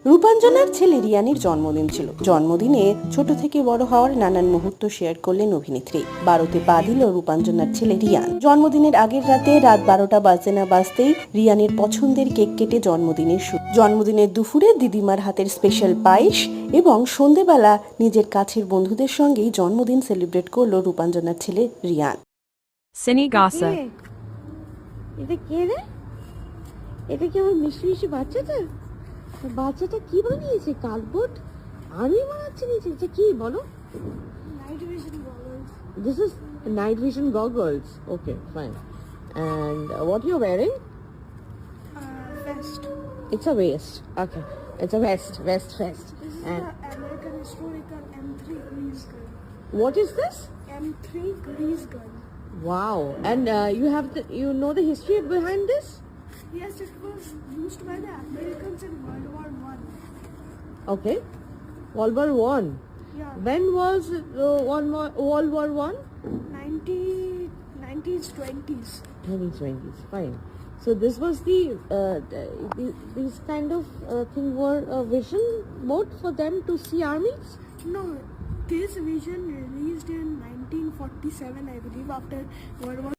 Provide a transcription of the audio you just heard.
রূপাঞ্জনার ছেলে রিয়ানের জন্মদিন ছিল। জন্মদিনে ছোট থেকে বড় হওয়ার নানান মুহূর্ত শেয়ার করলেন অভিনেত্রী। 12তে পা দিল রূপাঞ্জনার ছেলে রিয়ান। জন্মদিনের আগের রাতে রাত 12টা বাজতে না বাজতেই রিয়ানের পছন্দের কেক কেটে জন্মদিনের শুরু। জন্মদিনের দুপুরে দিদিমার হাতের স্পেশাল পায়েস এবং সন্ধেবেলা নিজের কাছের বন্ধুদের সঙ্গেই জন্মদিন সেলিব্রেট করলো রূপাঞ্জনার ছেলে রিয়ান। Cine Gossip. এটা কে রে? এটা কি আমার মিষ্টি মিষ্টি বাচ্চাটা? বাচ্চাটা কি বানিয়েছে? কার্ডবোর্ড আমি বানাচ্ছি নিচে। এটা কি বলো? Night vision goggles. This is night vision goggles. Okay, fine. And what you're wearing? Vest. It's a vest. Okay, it's a vest. This is And the American historical M3 grease gun. what is this? M3 grease gun. Wow. And you know the history behind this? Yes, it was used by the Americans in World War One. Okay. World War One. Yeah, When was World War One? 90s, 20s. 2020s, fine. So this was these kind of thing were a vision mode for them to see armies? No, this vision released in 1947, I believe, after World War